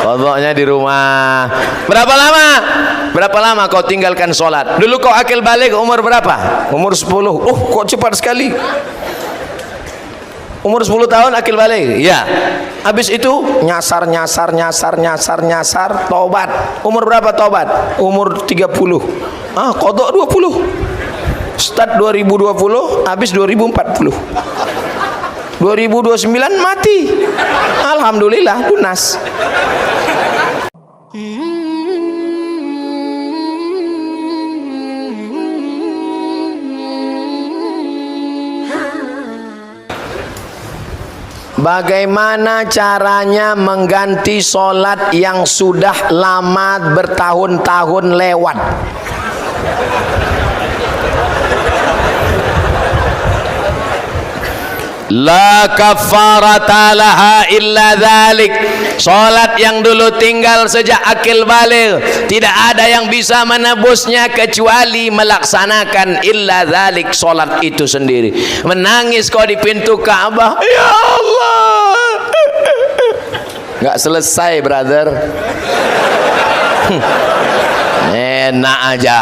Kodoknya di rumah. Berapa lama? Berapa lama kau tinggalkan sholat? Dulu kau akil balik umur berapa? Umur 10. Kok cepat sekali. Umur 10 tahun akil balik. Ya. Habis itu nyasar, tobat. Umur berapa tobat? Umur 30. Kodok 20. Start 2020, habis 2040. 2029 mati. Alhamdulillah lunas. Bagaimana caranya mengganti sholat yang sudah lama bertahun-tahun lewat? La kafarata laha illa dzalik. Salat yang dulu tinggal sejak akil baligh, tidak ada yang bisa menebusnya kecuali melaksanakan illa dzalik, salat itu sendiri. Menangis kau di pintu Ka'bah, ya Allah. Enggak selesai, brother. Enak aja.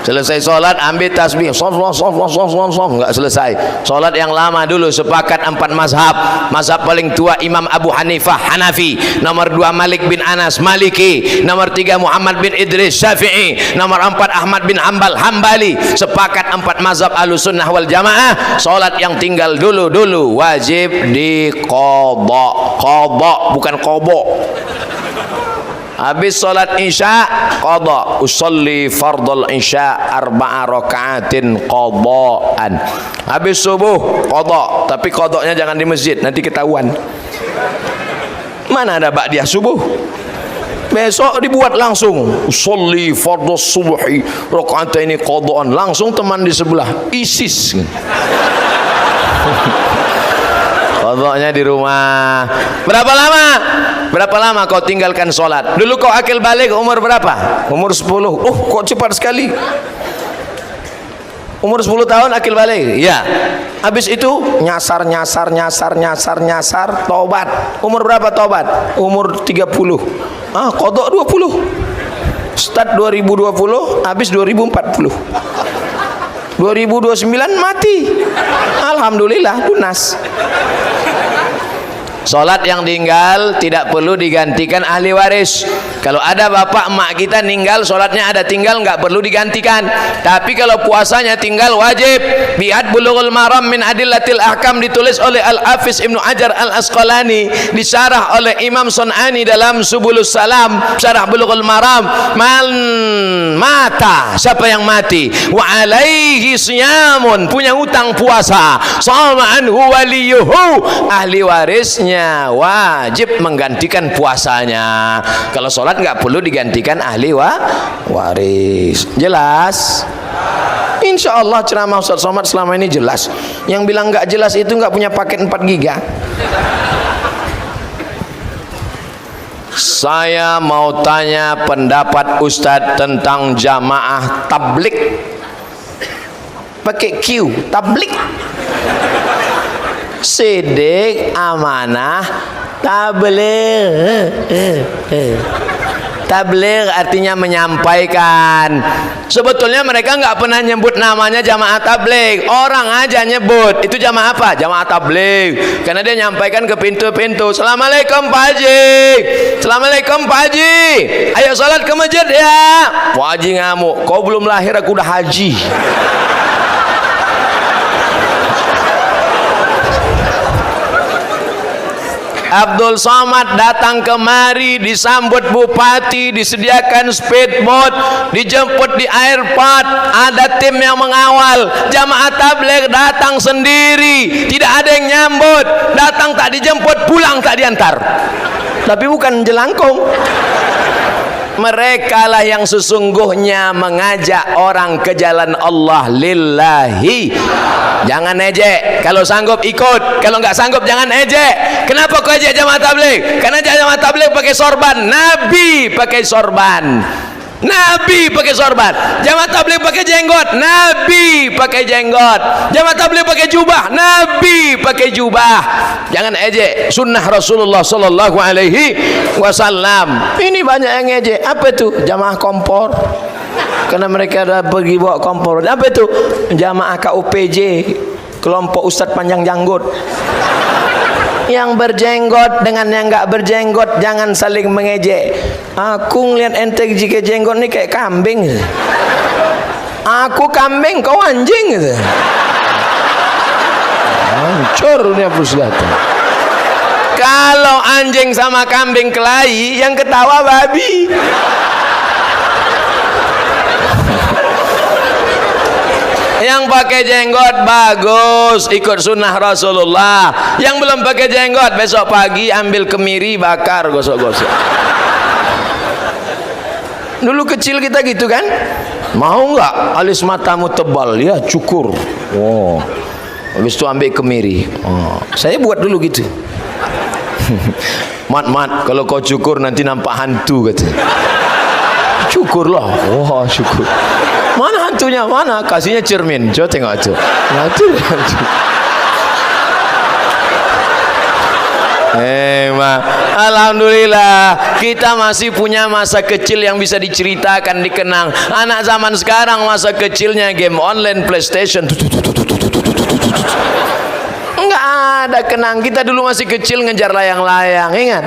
Selesai sholat ambil tasbih, nggak selesai. Sholat yang lama dulu sepakat 4 mazhab. Mazhab paling tua Imam Abu Hanifah Hanafi, nomor 2 Malik bin Anas Maliki, nomor 3 Muhammad bin Idris Syafi'i, nomor 4 Ahmad bin Hambal Hambali. Sepakat 4 mazhab Ahlussunnah wal Jamaah. Sholat yang tinggal dulu wajib diqadha. Qadha bukan qobok. Habis sholat isya qadha, usolli fardul isya 4 rakaatin qadhaan. Habis subuh qadha, tapi qadhanya jangan di masjid, nanti ketahuan. Mana ada ba'diyah subuh? Besok dibuat langsung, usolli fardus subuhi rakaataini qadhaan. Langsung teman di sebelah ISIS. Qadhanya di rumah. Berapa lama? Berapa lama kau tinggalkan sholat? Dulu kau akil balik umur berapa? Umur 10. Kok cepat sekali. Umur 10 tahun akil balik. Ya. Habis itu nyasar, tobat. Umur berapa tobat? Umur 30. Kodok 20. Start 2020, habis 2040. 2029 mati. Alhamdulillah lunas. Sholat yang tinggal tidak perlu digantikan ahli waris. Kalau ada bapak emak kita meninggal, sholatnya ada tinggal, nggak perlu digantikan. Tapi kalau puasanya tinggal wajib. Biat Bulughul Maram min Adillatil Ahkam ditulis oleh Al-Hafiz Ibnu Hajar Al-Asqalani, disyarah oleh Imam Sun'ani dalam Subulus Salam, syarah Bulughul Maram. Man mata, siapa yang mati, wa alaihi siyamun, punya utang puasa, sama anhu waliyuhu, ahli warisnya wajib menggantikan puasanya. Kalau sholat nggak perlu digantikan ahli waris. Jelas? Insya Allah ceramah Ustaz Somad selama ini jelas. Yang bilang nggak jelas itu nggak punya paket 4 giga. Saya mau tanya pendapat Ustadz tentang jamaah tablik. Pakai Q, tablik. Sidik, amanah, tabligh. Tabligh artinya menyampaikan. Sebetulnya mereka nggak pernah nyebut namanya jamaah tabligh. Orang aja nyebut. Itu jamaah apa? Jamaah tabligh. Karena dia nyampaikan ke pintu-pintu. Assalamualaikum Pak Haji. Assalamualaikum Pak Haji. Ayo sholat ke masjid ya. Pak Haji ngamuk. Kau belum lahir aku udah haji. Abdul Somad datang kemari, disambut bupati, disediakan speedboat, dijemput di airport, ada tim yang mengawal. Jamaah tabligh datang sendiri, tidak ada yang nyambut, datang tak dijemput, pulang tak diantar. Tapi bukan jelangkung. Mereka lah yang sesungguhnya mengajak orang ke jalan Allah lillahi. Jangan ejek. Kalau sanggup ikut, kalau nggak sanggup jangan ejek. Kenapa kau ejek jamaah tabligh? Karena jamaah tabligh pakai sorban. Nabi pakai sorban. Nabi pakai sorban. Jamaah tabligh pakai jenggot, Nabi pakai jenggot. Jamaah tabligh pakai jubah, Nabi pakai jubah. Jangan ejek sunnah Rasulullah sallallahu alaihi wasallam. Ini banyak yang ejek. Apa itu? Jamaah kompor. Karena mereka ada pergi bawa kompor. Apa itu? Jamaah KUPJ, kelompok Ustadz panjang janggut. Yang berjenggot dengan yang enggak berjenggot jangan saling mengejek. Aku ngeliat ente jika jenggot ni kayak kambing. Aku kambing, kau anjing gitu. Hancur dunia persilatan. Kalau anjing sama kambing kelahi, yang ketawa babi. Yang pakai jenggot bagus, ikut sunnah Rasulullah. Yang belum pakai jenggot, besok pagi ambil kemiri, bakar, gosok-gosok. Dulu kecil kita gitu kan, mau nggak alis matamu tebal? Ya cukur. Oh, habis itu ambil kemiri. Oh, saya buat dulu gitu. Mat, kalau kau cukur nanti nampak hantu kata. Cukurlah. Wah, syukur. Mana hantunya? Mana? Kasihnya cermin. Coba tengok tu. Hantu. Alhamdulillah kita masih punya masa kecil yang bisa diceritakan, dikenang. Anak zaman sekarang masa kecilnya game online, PlayStation. Enggak ada kenang. Kita dulu masih kecil ngejar layang-layang, ingat?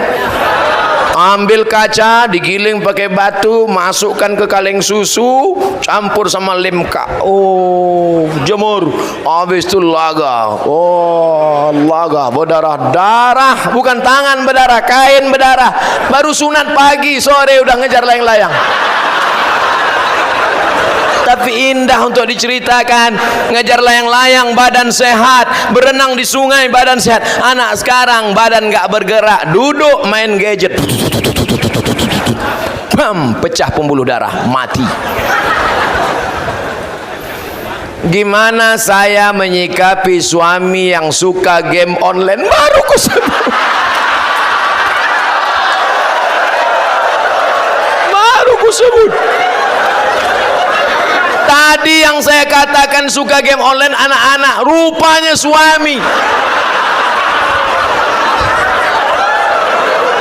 Ambil kaca, digiling pakai batu, masukkan ke kaleng susu, campur sama limka. Oh, jemur. Habis itu laga. Oh, laga berdarah-darah, bukan tangan berdarah, kain berdarah. Baru sunat pagi, sore udah ngejar layang-layang. Tapi indah untuk diceritakan. Ngejar layang-layang badan sehat, berenang di sungai badan sehat. Anak sekarang badan gak bergerak, duduk main gadget, bam, pecah pembuluh darah, mati. Gimana saya menyikapi suami yang suka game online? Baru kusebut, baru kusebut. Tadi yang saya katakan suka game online anak-anak, rupanya suami.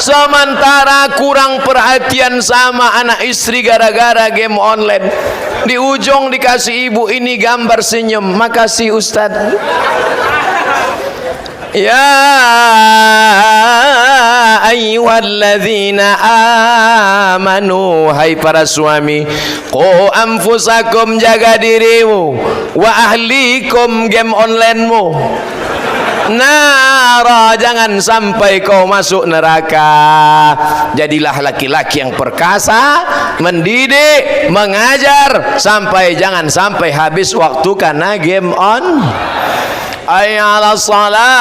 Sementara kurang perhatian sama anak istri gara-gara game online. Di ujung dikasih ibu ini gambar senyum. Makasih Ustaz. Ya ayyuhalladzina amanu, hai para suami, qu anfusakum, jaga dirimu, wa ahlikum, game onlinemu, nara, jangan sampai kau masuk neraka. Jadilah laki-laki yang perkasa, mendidik, mengajar, sampai jangan sampai habis waktu karena game on. Hayya 'alas salah,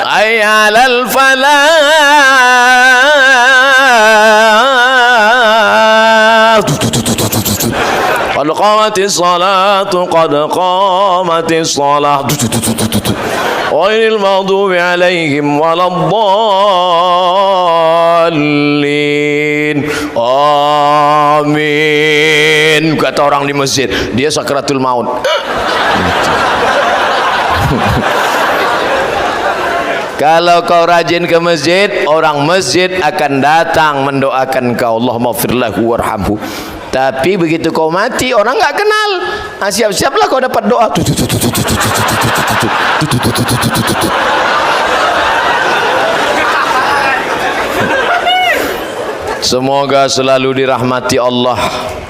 hayya 'alal falah. Qad qamatis salatu, qad qamatis salah. Ghairil maghdubi 'alaihim waladdallin. Amin, kata orang di masjid. Dia sakratul maut. Kalau kau rajin ke masjid, orang masjid akan datang mendoakan kau, Allahumma ighfir lahu warhamhu. Tapi begitu kau mati, orang nggak kenal. Siap-siaplah kau dapat doa. Semoga selalu dirahmati Allah.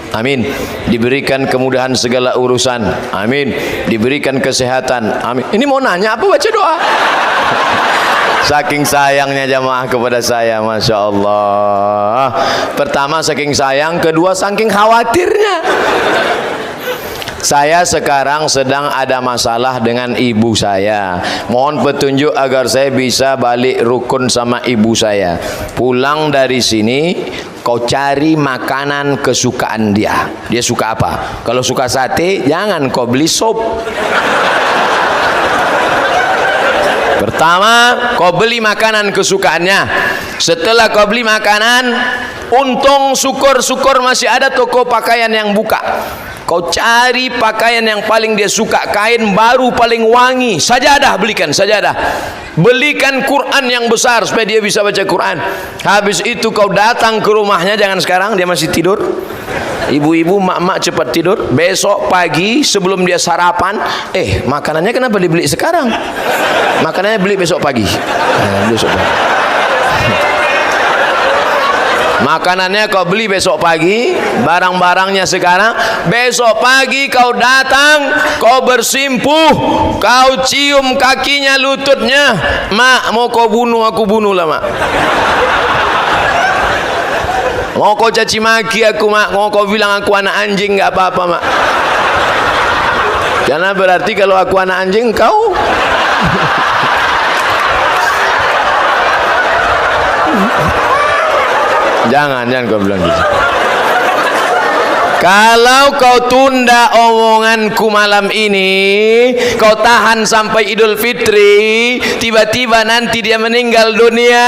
Amin. Diberikan kemudahan segala urusan. Amin. Diberikan kesehatan. Amin. Ini mau nanya apa, baca doa. Saking sayangnya jamaah kepada saya, Masya Allah. Pertama saking sayang, kedua saking khawatirnya. Saya sekarang sedang ada masalah dengan ibu saya. Mohon petunjuk agar saya bisa balik rukun sama ibu saya. Pulang dari sini, kau cari makanan kesukaan dia. Dia suka apa? Kalau suka sate, jangan kau beli sop. Pertama, kau beli makanan kesukaannya. Setelah kau beli makanan, untung syukur-syukur masih ada toko pakaian yang buka. Kau cari pakaian yang paling dia suka, kain baru paling wangi, sajadah, belikan sajadah. Belikan Quran yang besar supaya dia bisa baca Quran. Habis itu kau datang ke rumahnya, jangan sekarang dia masih tidur. Ibu-ibu, mak-mak cepat tidur. Besok pagi sebelum dia sarapan, makanannya kenapa dibeli sekarang? Makanannya beli besok pagi. Besok pagi. Makanannya kau beli besok pagi, barang-barangnya sekarang. Besok pagi kau datang, kau bersimpuh, kau cium kakinya, lututnya. Mak, mau kau bunuh, aku bunuh lah mak. Mau kau caci maki aku mak, mau kau bilang aku anak anjing, nggak apa-apa mak. Karena berarti kalau aku anak anjing, kau jangan kau bilang gitu. Kalau kau tunda omonganku malam ini, kau tahan sampai Idul Fitri, tiba-tiba nanti dia meninggal dunia,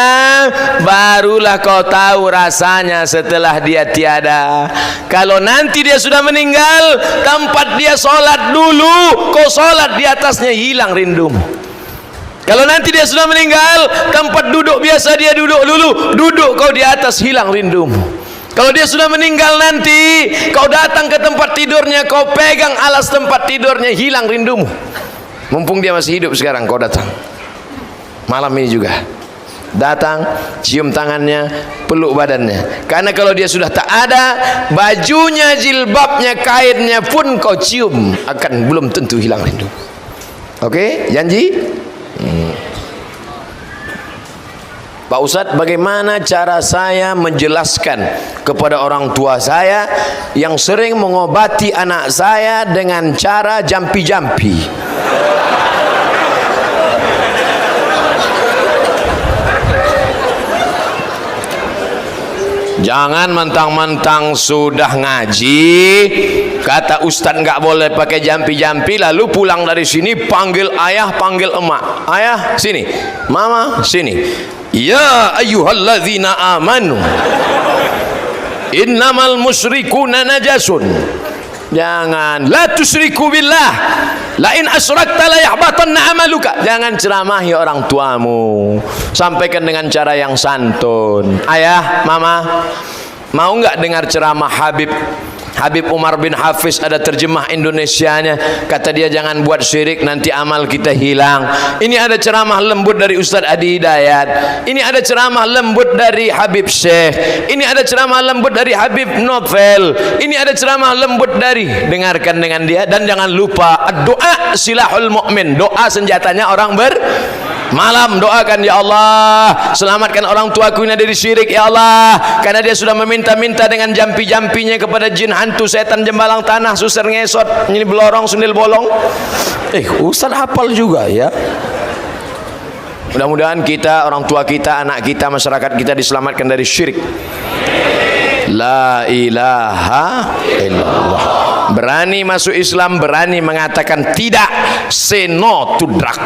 barulah kau tahu rasanya setelah dia tiada. Kalau nanti dia sudah meninggal, tempat dia sholat dulu, kau sholat di atasnya, hilang rindumu. Kalau nanti dia sudah meninggal, tempat duduk biasa dia duduk dulu, duduk kau di atas, hilang rindumu. Kalau dia sudah meninggal nanti, kau datang ke tempat tidurnya, kau pegang alas tempat tidurnya, hilang rindumu. Mumpung dia masih hidup sekarang, kau datang malam ini juga, datang, cium tangannya, peluk badannya. Karena kalau dia sudah tak ada, bajunya, jilbabnya, kainnya pun kau cium, akan belum tentu hilang rindu. Oke, janji? Pak Ustadz, bagaimana cara saya menjelaskan kepada orang tua saya yang sering mengobati anak saya dengan cara jampi-jampi? Jangan mentang-mentang sudah ngaji, kata Ustadz nggak boleh pakai jampi-jampi, lalu pulang dari sini panggil ayah, panggil emak. Ayah sini, mama sini. Ya ayyuhalladzina amanu innamal musyrikuna najasun. Jangan, la tusyriku billah, la in asyrakta la yahbatanna amaluka. Jangan ceramahi orang tuamu, sampaikan dengan cara yang santun. Ayah, mama, mau nggak dengar ceramah Habib Umar bin Hafiz? Ada terjemah Indonesianya. Kata dia, jangan buat syirik, nanti amal kita hilang. Ini ada ceramah lembut dari Ustadz Adi Hidayat. Ini ada ceramah lembut dari Habib Syekh. Ini ada ceramah lembut dari Habib Novel. Ini ada ceramah lembut dari, dengarkan dengan dia. Dan jangan lupa, doa silahul mu'min, doa senjatanya orang malam. Doakan, ya Allah, selamatkan orang tuaku ini dari syirik, ya Allah, karena dia sudah meminta-minta dengan jampi-jampinya kepada jin, hantu, setan, jembalang tanah, susar ngesot, ini belorong, sundil bolong. Ustaz hafal juga ya. Mudah-mudahan kita, orang tua kita, anak kita, masyarakat kita diselamatkan dari syirik. La ilaha illallah. Berani masuk Islam, berani mengatakan tidak, say no to drug,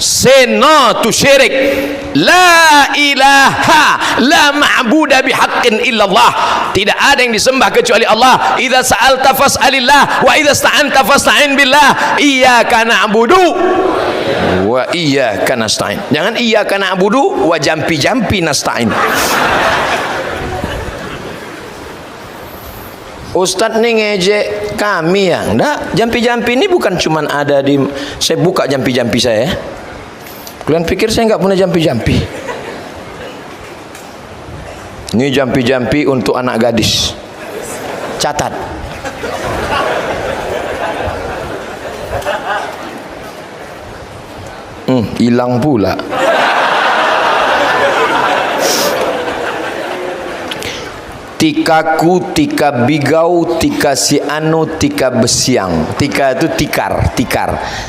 say no to syirik. La ilaha la ma'buda bihaqqin illallah. Tidak ada yang disembah kecuali Allah. Idza sa'alta fas'alillah wa idza sta'anta fasta'in billah. Iyyaka na'budu wa iyyaka nasta'in. Jangan iyyaka na'budu wa jampi-jampi nasta'in. Ustadz nih ngejek kami ya. Enggak, jampi-jampi ini bukan cuman ada di, saya buka jampi-jampi saya. Kalian pikir saya nggak punya jampi-jampi? Ini jampi-jampi untuk anak gadis. Catat. Hilang pula. Tikaku, tika bigau, tika si anu, tika besiang. Tika itu tikar.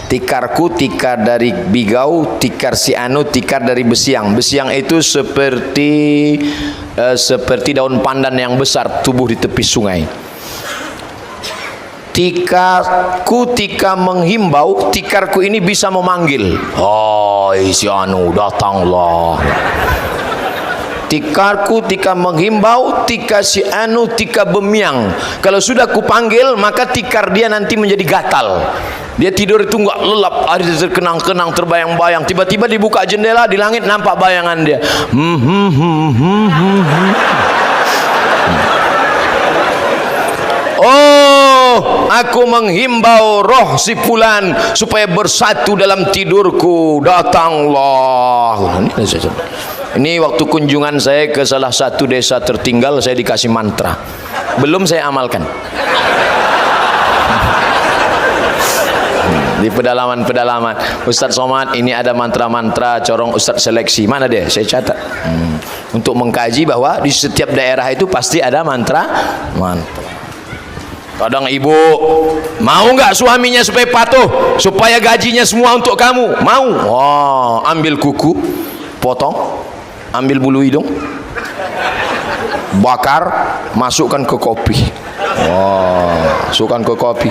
Tikarku, tikar dari bigau, tikar si anu, tikar dari besiang. Besiang itu seperti daun pandan yang besar tumbuh di tepi sungai. Tikarku tika menghimbau, tikarku ini bisa memanggil. Hai si anu, datanglah. Tikarku tika menghimbau, tika si anu tika bemiang. Kalau sudah kupanggil, maka tikar dia nanti menjadi gatal. Dia tidur itu enggak lelap, ada terkenang-kenang, terbayang-bayang. Tiba-tiba dibuka jendela, di langit nampak bayangan dia. Oh, aku menghimbau roh si fulan supaya bersatu dalam tidurku. Datanglah. Ini waktu kunjungan saya ke salah satu desa tertinggal, saya dikasih mantra. Belum saya amalkan. Di pedalaman-pedalaman, Ustadz Somad, ini ada mantra-mantra corong Ustadz seleksi. Mana dia? Saya catat. Untuk mengkaji bahwa di setiap daerah itu pasti ada mantra. Kadang ibu mau nggak suaminya supaya patuh, supaya gajinya semua untuk kamu? Mau? Wah, ambil kuku, potong, ambil bulu hidung, bakar, masukkan ke kopi. Wah, masukkan ke kopi,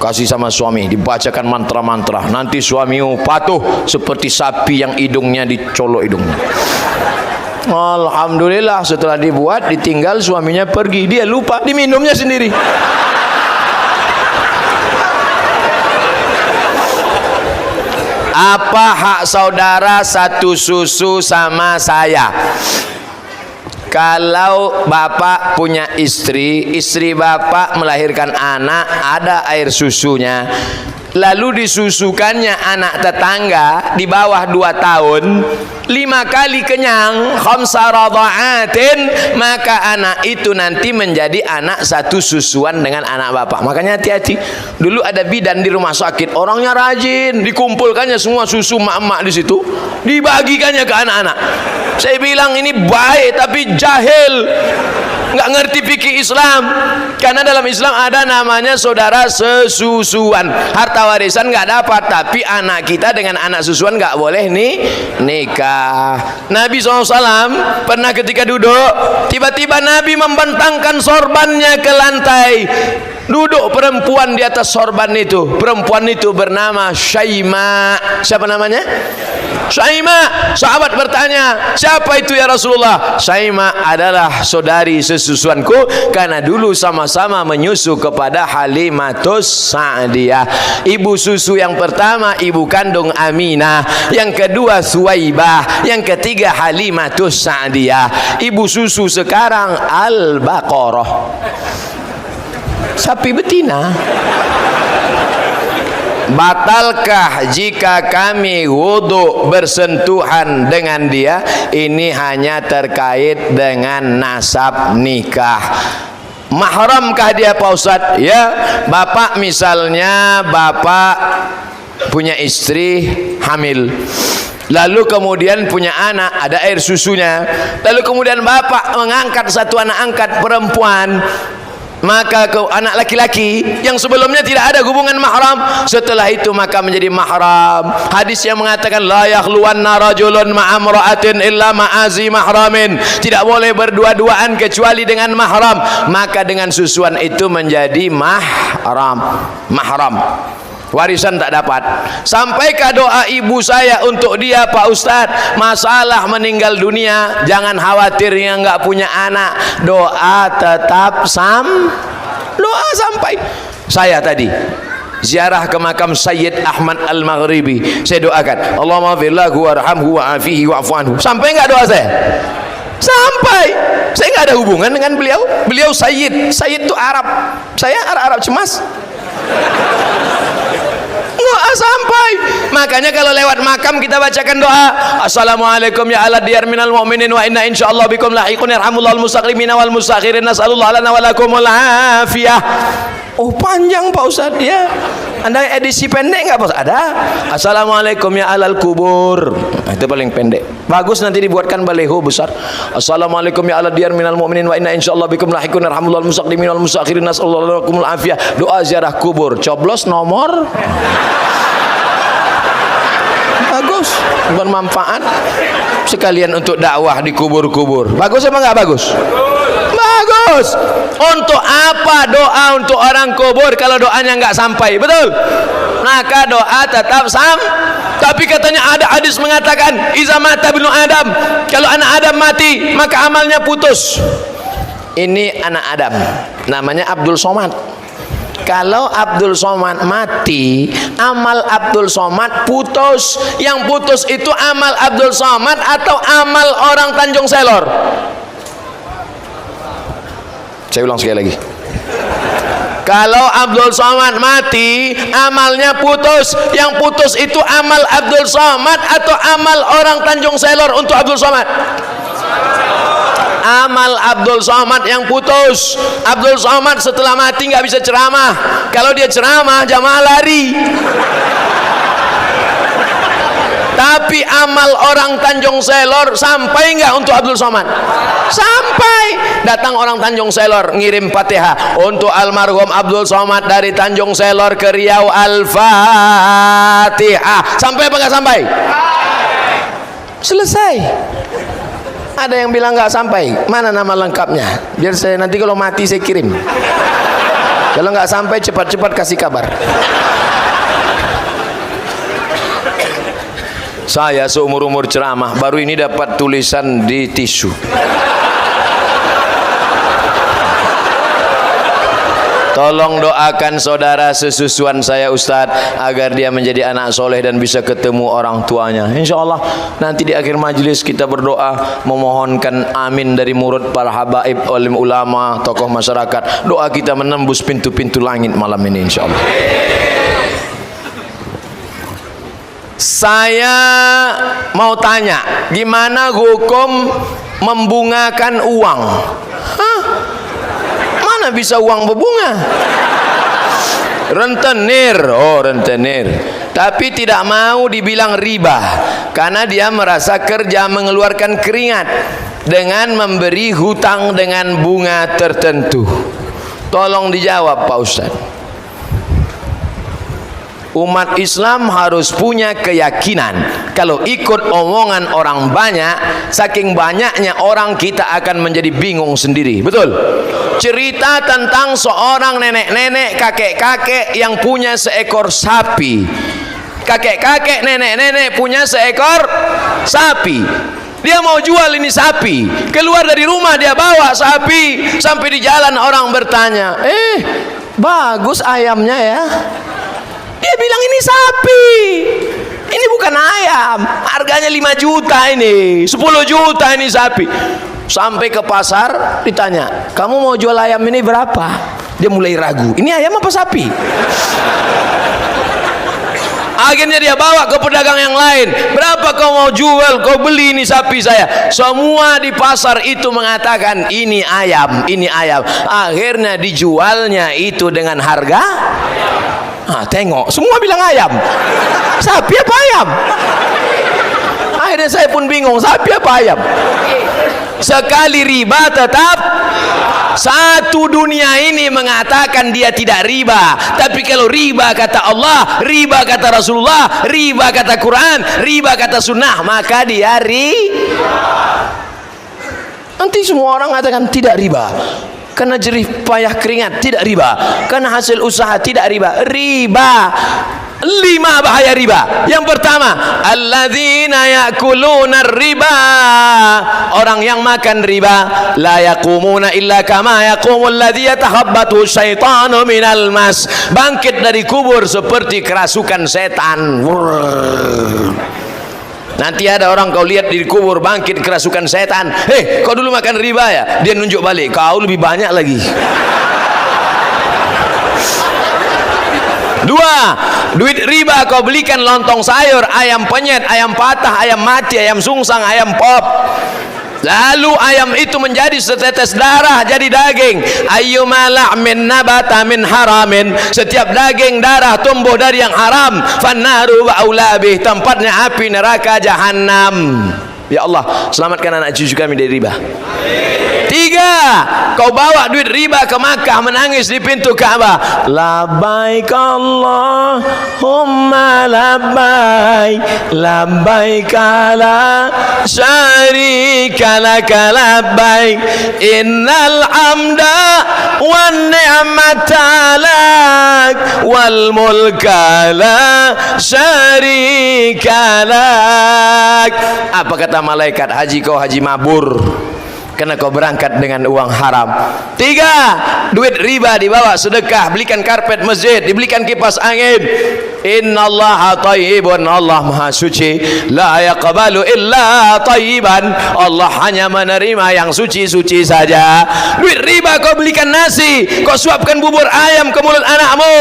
kasih sama suami, dibacakan mantra-mantra. Nanti suamimu patuh seperti sapi yang hidungnya dicolok hidungnya. Alhamdulillah, setelah dibuat, ditinggal, suaminya pergi, dia lupa, diminumnya sendiri. Apa hak saudara satu susu sama saya? Kalau bapak punya istri, istri bapak melahirkan anak, ada air susunya, lalu disusukannya anak tetangga di bawah 2 tahun, 5 kali kenyang, khamsa radha'atin, maka anak itu nanti menjadi anak satu susuan dengan anak bapak. Makanya hati-hati. Dulu ada bidan di rumah sakit, orangnya rajin, dikumpulkannya semua susu mak-mak di situ, dibagikannya ke anak-anak. Saya bilang ini baik tapi jahil, nggak ngerti fikih Islam. Karena dalam Islam ada namanya saudara sesusuan. Harta warisan nggak dapat, tapi anak kita dengan anak susuan nggak boleh nikah. Nabi SAW pernah ketika duduk, tiba-tiba Nabi membentangkan sorbannya ke lantai. Duduk perempuan di atas sorban itu. Perempuan itu bernama Syaima. Siapa namanya? Syaima. Sahabat bertanya, siapa itu ya Rasulullah? Syaima adalah saudari sesusuanku, karena dulu sama-sama menyusu kepada Halimatus Sa'diyah. Ibu susu yang pertama ibu kandung Aminah, yang kedua Suwaibah, yang ketiga Halimatus Sa'diyah. Ibu susu sekarang Al-Baqarah, sapi betina. Batalkah jika kami wudhu bersentuhan dengan dia? Ini hanya terkait dengan nasab nikah. Mahramkah dia Pak Ustadz? Ya, bapak misalnya bapak punya istri hamil, lalu kemudian punya anak, ada air susunya, lalu kemudian bapak mengangkat satu anak angkat perempuan, maka ke anak laki-laki yang sebelumnya tidak ada hubungan mahram, setelah itu maka menjadi mahram. Hadis yang mengatakan la yakhluwanna rajulun ma'amra'atin illa ma'azi mahramin, tidak boleh berdua-duaan kecuali dengan mahram, maka dengan susuan itu menjadi mahram. Warisan tak dapat. Sampaikan doa ibu saya untuk dia Pak Ustadz, masalah meninggal dunia, jangan khawatir yang nggak punya anak, doa tetap doa sampai. Saya tadi ziarah ke makam Sayyid Ahmad Al-Maghribi, saya doakan Allahumma firlahu warhamhu wa'afihi wa'fu anhu. Sampai nggak doa saya? Sampai. Saya nggak ada hubungan dengan beliau. Beliau Sayyid itu Arab, saya Arab cemas. Sampai. Makanya kalau lewat makam kita bacakan doa, assalamualaikum ya ala diyar minal mu'minin wa inna insyaallah bikum lahiqun yarhamullahul mustaqimina wal mustakhirin nasallallahu lana wa lakumul afiyah. Oh panjang Pak Ustadz ya. Anda edisi pendek nggak Pak Ustadz? Ada. Assalamualaikum ya alal kubur. Nah, itu paling pendek. Bagus nanti dibuatkan baleho besar. Assalamualaikum ya ala diyar minal mu'minin wa inna insyaallah bikum lahiqun yarhamullahul mustaqimina wal mustakhirin nasallallahu lana wa lakumul afiyah. Doa ziarah kubur. Coblos nomor. Bagus, bermanfaat sekalian untuk dakwah di kubur-kubur. Bagus apa nggak bagus? Bagus. putus. Untuk apa doa untuk orang kubur kalau doanya nggak sampai? Betul? Maka doa tetap tapi katanya ada hadis mengatakan iza mata ibnu Adam, kalau anak Adam mati maka amalnya putus. Ini anak Adam namanya Abdul Somad. Kalau Abdul Somad mati, amal Abdul Somad putus. Yang putus itu amal Abdul Somad atau amal orang Tanjung Selor? Saya ulang sekali lagi. Kalau Abdul Somad mati, amalnya putus. Yang putus itu amal Abdul Somad atau amal orang Tanjung Selor untuk Abdul Somad? Amal Abdul Somad yang putus. Abdul Somad setelah mati nggak bisa ceramah. Kalau dia ceramah, jamaah lari. Tapi amal orang Tanjung Selor sampai nggak untuk Abdul Somad? Sampai. Datang orang Tanjung Selor ngirim Fatihah untuk almarhum Abdul Somad dari Tanjung Selor ke Riau, Al-Fatihah. Sampai apa nggak sampai? Selesai. Ada yang bilang nggak sampai. Mana nama lengkapnya? Biar saya nanti kalau mati saya kirim. Kalau nggak sampai cepat-cepat kasih kabar. Saya seumur-umur ceramah baru ini dapat tulisan di tisu. Tolong doakan saudara sesusuan saya Ustadz agar dia menjadi anak soleh dan bisa ketemu orang tuanya. Insya Allah nanti di akhir majelis kita berdoa memohonkan amin dari murid para habaib, alim ulama, tokoh masyarakat. Doa kita menembus pintu-pintu langit malam ini insya Allah. Saya mau tanya, gimana hukum membungakan uang? Hah? Mana bisa uang berbunga? Rentenir, oh rentenir. Tapi tidak mau dibilang riba karena dia merasa kerja mengeluarkan keringat dengan memberi hutang dengan bunga tertentu. Tolong dijawab Pak Ustadz. Umat Islam harus punya keyakinan kalau ikut omongan orang banyak, saking banyaknya orang kita akan menjadi bingung sendiri. Betul? Cerita tentang seorang nenek-nenek, kakek-kakek yang punya seekor sapi. Kakek-kakek, nenek-nenek punya seekor sapi. Dia mau jual ini sapi. Keluar dari rumah dia bawa sapi. Sampai di jalan orang bertanya, bagus ayamnya ya. Dia bilang ini sapi, ini bukan ayam, harganya 5 juta ini, 10 juta ini sapi. Sampai ke pasar ditanya, kamu mau jual ayam ini berapa? Dia mulai ragu, ini ayam apa sapi? Akhirnya dia bawa ke pedagang yang lain, berapa kau mau jual, kau beli ini sapi saya? Semua di pasar itu mengatakan ini ayam, ini ayam. Akhirnya dijualnya itu dengan harga tengok, semua bilang ayam. Sapi apa ayam? Akhirnya saya pun bingung, sapi apa ayam? Sekali riba tetap satu. Dunia ini mengatakan dia tidak riba, tapi kalau riba kata Allah, riba kata Rasulullah, riba kata Quran, riba kata sunnah, maka dia nanti semua orang mengatakan tidak riba. Karena jerih payah keringat tidak riba, karena hasil usaha tidak riba. Riba 5 bahaya riba. Yang pertama, alladzina yakuluna riba, orang yang makan riba, la yaqumuna illa kama yaqumul ladzi yatakhabbathu syaitanu minal mas, bangkit dari kubur seperti kerasukan setan. Nanti ada orang kau lihat di kubur bangkit kerasukan setan. Kau dulu makan riba ya? Dia nunjuk balik, kau lebih banyak lagi. 2, duit riba kau belikan lontong sayur, ayam penyet, ayam patah, ayam mati, ayam sungsang, ayam pop. Lalu ayam itu menjadi setetes darah, jadi daging. Ayyuma la'min nabata min haramin, setiap daging darah tumbuh dari yang haram, fannaru wa aulabih, tempatnya api neraka jahanam. Ya Allah, selamatkan anak cucu kami dari riba. 3, kau bawa duit riba ke Makkah, menangis di pintu Ka'bah, labbaik Allahumma labbaik labbaik la syarika laka labbaik innal hamda wan ni'mata lak wal mulka la syarika lak. Apa kata malaikat? Haji kau haji mabur, karena kau berangkat dengan uang haram. 3, duit riba dibawa sedekah, belikan karpet masjid, dibelikan kipas angin. Innallaha thayyibun, Allah maha suci, la yaqbalu illa thayyiban, Allah hanya menerima yang suci-suci saja. Duit riba kau belikan nasi, kau suapkan bubur ayam ke mulut anakmu,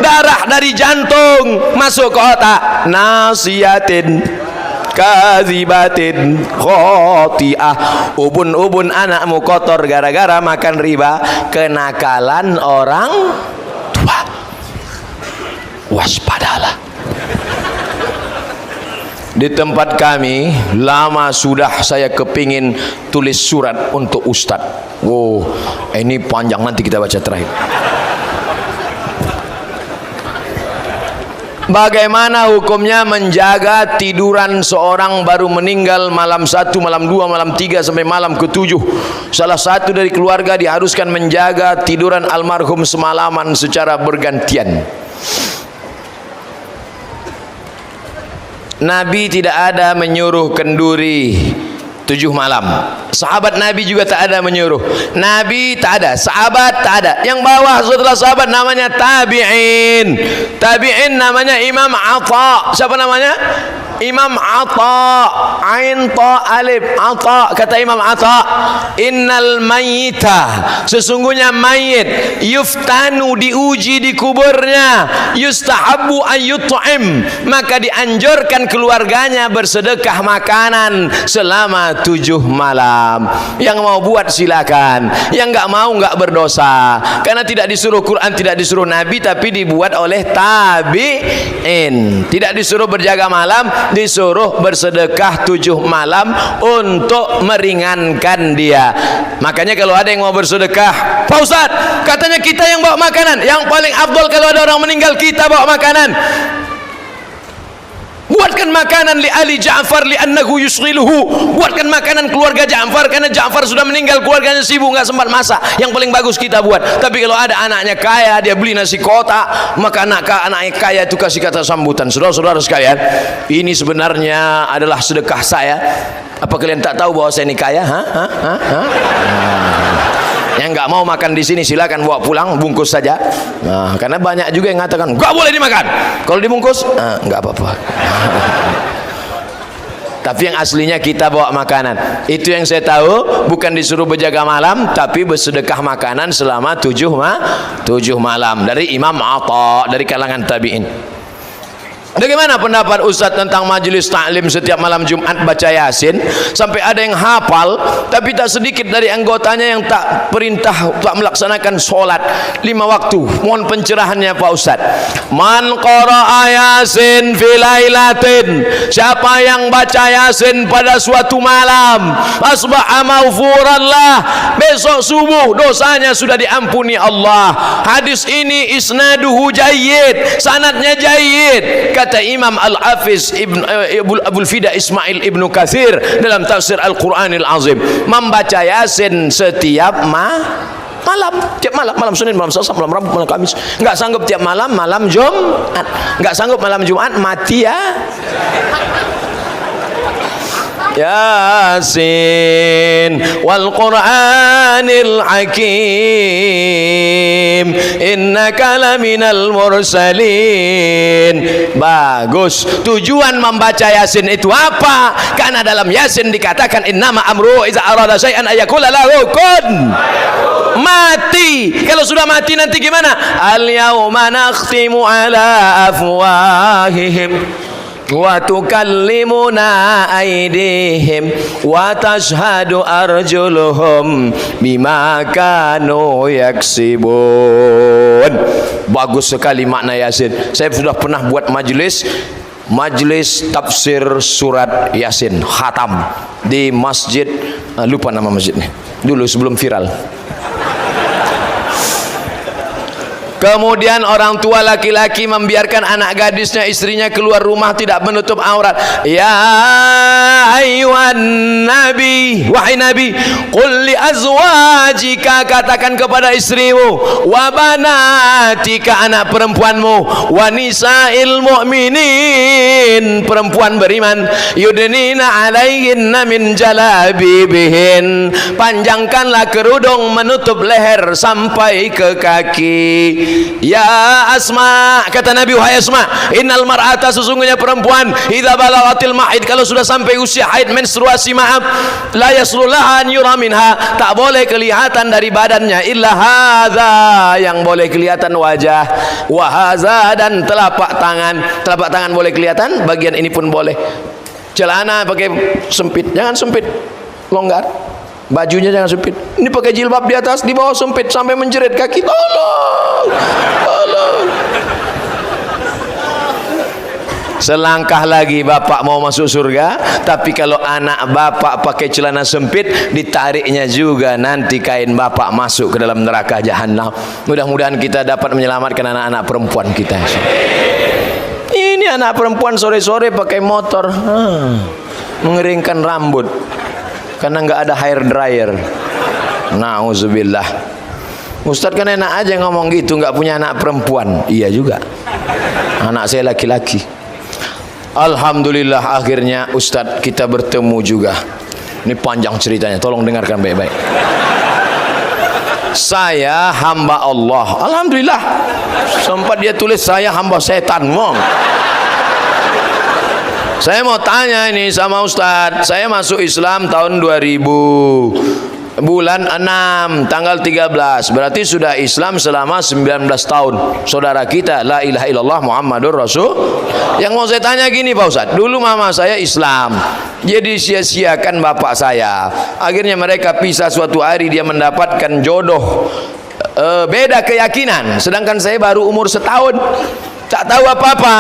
darah dari jantung masuk ke otak. Nasiyatin kazibatin khoti'ah, ubun-ubun anakmu kotor gara-gara makan riba. Kenakalan orang tua, waspadalah. Di tempat kami lama sudah saya kepingin tulis surat untuk ustadz. Oh, ini panjang, nanti kita baca terakhir. Bagaimana hukumnya menjaga tiduran seorang baru meninggal malam 1, malam 2, malam 3 sampai malam ke-7. Salah satu dari keluarga diharuskan menjaga tiduran almarhum semalaman secara bergantian. Nabi tidak ada menyuruh kenduri 7 malam. Sahabat Nabi juga tak ada menyuruh. Nabi tak ada, sahabat tak ada. Yang bawah setelah sahabat namanya tabi'in. Tabi'in namanya Imam Atha. Siapa namanya? Imam Atha. Ain ta alif Atha. Kata Imam Atha, innal mayyita, sesungguhnya mayit, yuftanu, diuji di kuburnya, yustahabbu ayyut'im, maka dianjurkan keluarganya bersedekah makanan selama 7 malam. Yang mau buat silakan, yang enggak mau enggak berdosa, karena tidak disuruh Quran, tidak disuruh Nabi, tapi dibuat oleh tabi'in. Tidak disuruh berjaga malam, disuruh bersedekah 7 malam untuk meringankan dia. Makanya kalau ada yang mau bersedekah, Pak Ustaz, katanya kita yang bawa makanan. Yang paling afdol kalau ada orang meninggal, kita bawa makanan. Buatkan makanan li ali Ja'far li'annahu yusghiluhu. Buatkan makanan keluarga Ja'far, karena Ja'far sudah meninggal, keluarganya sibuk, enggak sempat masak. Yang paling bagus kita buat. Tapi kalau ada anaknya kaya, dia beli nasi kotak, maka anaknya kaya itu kasih kata sambutan. Saudara-saudara sekalian, ini sebenarnya adalah sedekah saya. Apa kalian tak tahu bahwa saya ini kaya? Yang nggak mau makan di sini silakan bawa pulang, bungkus saja. Nah, karena banyak juga yang mengatakan nggak boleh dimakan. Kalau dibungkus, nggak apa-apa. Tapi yang aslinya kita bawa makanan. Itu yang saya tahu, bukan disuruh berjaga malam, tapi bersedekah makanan selama 7 malam. Dari Imam Atha, dari kalangan tabi'in. Bagaimana pendapat Ustaz tentang majelis taklim setiap malam Jumat baca Yasin? Sampai ada yang hafal, tapi tak sedikit dari anggotanya yang tak perintah, tak melaksanakan solat 5 waktu. Mohon pencerahannya Pak Ustaz. Man qara'a Yasin fi lailatin, siapa yang baca Yasin pada suatu malam, asbaha maghfuran lah, besok subuh dosanya sudah diampuni Allah. Hadis ini isnaduhu jayyid, sanadnya jayyid. Kata Imam Al-Hafiz Abul Fida Ismail Ibnu Katsir dalam tafsir Al-Quranil Azim, membaca Yasin setiap malam, tiap malam, malam Senin, malam Selasa, malam Rabu, malam Kamis. Enggak sanggup tiap malam, malam Jumat. Enggak sanggup malam Jumat, mati ya. Yasin wal Qur'anil Hakim innaka laminal mursalin. Bagus. Tujuan membaca Yasin itu apa? Karena dalam Yasin dikatakan innama amru iza arada syai'an ayakula lahu kun. Mati. Kalau sudah mati nanti gimana? Al yauma nakhtimu ala afwahihim wa tukallimuna aydihim wa tashhadu arjuluhum bima kanu yaksibun. Bagus sekali makna Yasin. Saya sudah pernah buat majelis tafsir surat Yasin khatam di masjid, lupa nama masjidnya, dulu sebelum viral. Kemudian orang tua laki-laki membiarkan anak gadisnya, istrinya keluar rumah tidak menutup aurat. Ya ayyuhan nabi, wahai nabi, qul li azwajika, katakan kepada istrimu, wa banatika, anak perempuanmu, wa nisa'il mu'minin, perempuan beriman, yudnina alaihinna min jalabibihin, panjangkanlah kerudung menutup leher sampai ke kaki. Ya Asma, kata Nabi, wahai Asma, innal mar'ata, sesungguhnya perempuan, idza balagatil mahid, kalau sudah sampai usia haid, menstruasi, maaf, la yaslullaha an yura minha, tak boleh kelihatan dari badannya illa hadza, yang boleh kelihatan wajah, wa hadza, dan telapak tangan boleh kelihatan, bagian ini pun boleh. Celana pakai sempit, jangan sempit, longgar. Bajunya jangan sempit. Ini pakai jilbab di atas, di bawah sempit sampai menjerit kaki. Tolong, tolong. Selangkah lagi bapak mau masuk surga, tapi kalau anak bapak pakai celana sempit, ditariknya juga nanti kain bapak masuk ke dalam neraka jahanam. Mudah-mudahan kita dapat menyelamatkan anak-anak perempuan kita. Ini anak perempuan sore-sore pakai motor, mengeringkan rambut karena nggak ada hair dryer. Nauzubillah. Ustaz kan enak aja ngomong gitu, nggak punya anak perempuan. Iya juga, anak saya laki-laki. Alhamdulillah akhirnya Ustaz kita bertemu juga. Ini panjang ceritanya, tolong dengarkan baik-baik. Saya hamba Allah, alhamdulillah. Sempat dia tulis saya hamba setan, mong. Saya mau tanya ini sama Ustadz, saya masuk Islam tahun 2000, bulan 6, tanggal 13, berarti sudah Islam selama 19 tahun. Saudara kita, la ilaha illallah Muhammadur Rasul. Yang mau saya tanya gini Pak Ustadz, dulu mama saya Islam, jadi sia-siakan bapak saya. Akhirnya mereka pisah, suatu hari dia mendapatkan jodoh, beda keyakinan, sedangkan saya baru umur setahun, tak tahu apa-apa,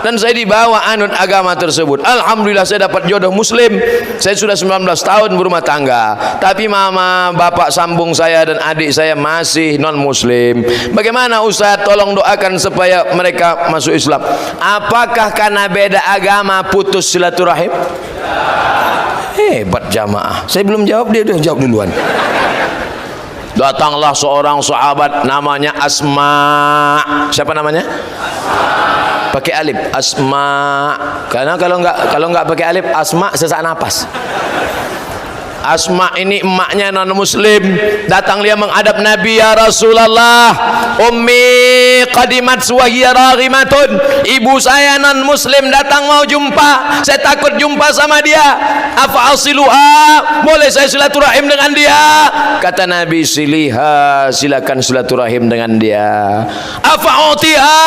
dan saya dibawa anut agama tersebut. Alhamdulillah saya dapat jodoh muslim. Saya sudah 19 tahun berumah tangga, tapi mama, bapak sambung saya dan adik saya masih non muslim. Bagaimana Ustaz? Tolong doakan supaya mereka masuk Islam. Apakah karena beda agama putus silaturahim? Hebat jamaah. Saya belum jawab, dia udah jawab duluan. Datanglah seorang sahabat namanya Asma. Siapa namanya? Pakai alif, Asma. Karena kalau nggak pakai alif, Asma sesak napas. Asma ini emaknya non muslim. Datang dia menghadap Nabi, ya Rasulullah, ummi qadimat wa hiya raghimatun, ibu saya non muslim datang mau jumpa, saya takut jumpa sama dia. Afa asiluha, boleh saya silaturahim dengan dia? Kata Nabi, siliha, silakan silaturahim dengan dia. Afa utiha,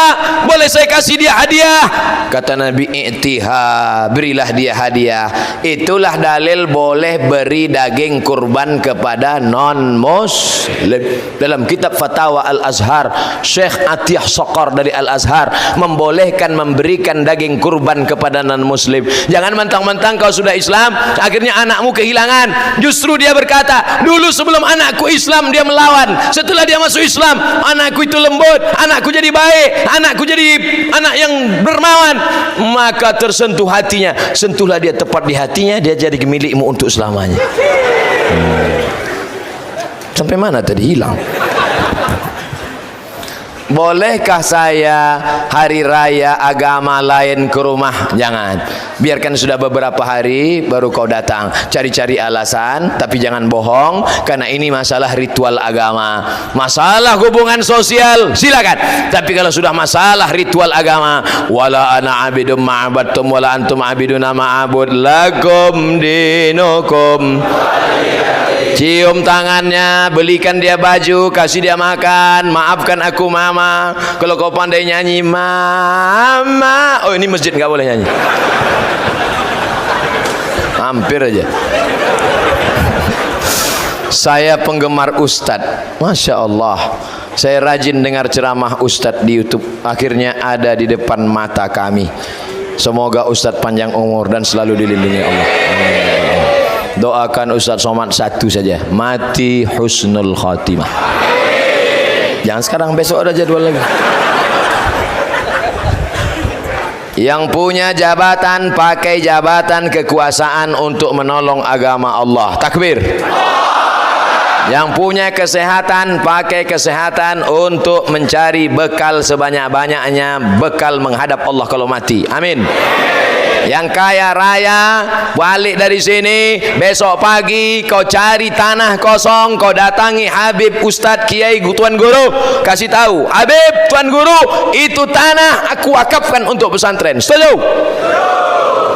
boleh saya kasih dia hadiah? Kata Nabi, i'tiha, berilah dia hadiah. Itulah dalil boleh beri daging kurban kepada non muslim. Dalam kitab Fatawa Al-Azhar, Syekh Atiyah Sokor dari Al-Azhar membolehkan memberikan daging kurban kepada non muslim. Jangan mentang-mentang kau sudah Islam, akhirnya anakmu kehilangan. Justru dia berkata, dulu sebelum anakku Islam dia melawan, setelah dia masuk Islam anakku itu lembut, anakku jadi baik, anakku jadi anak yang dermawan. Maka tersentuh hatinya, sentuhlah dia tepat di hatinya, dia jadi milikmu untuk selamanya. Sampai mana tadi? Hilang. Bolehkah saya hari raya agama lain ke rumah? Jangan. Biarkan sudah beberapa hari baru kau datang. Cari-cari alasan, tapi jangan bohong, karena ini masalah ritual agama. Masalah hubungan sosial silakan. Tapi kalau sudah masalah ritual agama, wala ana abidum ma'abadtum wala antum abiduna ma'abud lakum dinukum. Cium tangannya, belikan dia baju, kasih dia makan, maafkan aku mama. Kalau kau pandai nyanyi mama, oh ini masjid nggak boleh nyanyi. Hampir aja. Saya penggemar Ustadz, Masya Allah. Saya rajin dengar ceramah Ustadz di YouTube. Akhirnya ada di depan mata kami. Semoga Ustadz panjang umur dan selalu dilindungi Allah. doakan Ustaz Somad satu saja, mati husnul khatimah. Jangan sekarang, besok ada jadwal lagi. Yang punya jabatan, pakai jabatan kekuasaan untuk menolong agama Allah. Takbir. Yang punya kesehatan, pakai kesehatan untuk mencari bekal sebanyak-banyaknya, bekal menghadap Allah kalau mati. Amin. Yang kaya raya, balik dari sini, besok pagi kau cari tanah kosong, kau datangi Habib, Ustadz, Kiai, Tuan Guru, kasih tahu, Habib, Tuan Guru, itu tanah aku wakafkan untuk pesantren. Setuju?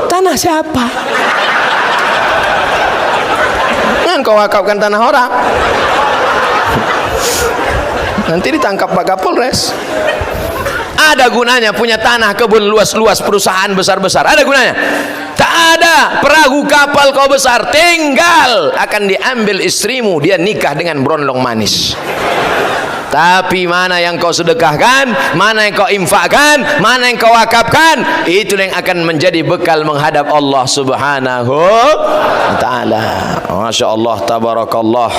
Tanah siapa? Jangan kau wakafkan tanah orang, nanti ditangkap Pak Kapolres. Ada gunanya punya tanah, kebun luas-luas, perusahaan besar-besar, ada gunanya? Tak ada. Perahu kapal kau besar, tinggal akan diambil istrimu, dia nikah dengan berondong manis. Tapi mana yang kau sedekahkan, mana yang kau infakkan, mana yang kau wakafkan, itu yang akan menjadi bekal menghadap Allah Subhanahu wa ta'ala. Masya Allah, tabarakallah.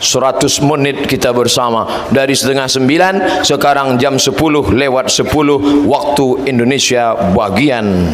100 menit kita bersama dari setengah 9, sekarang jam 10 lewat 10 waktu Indonesia bagian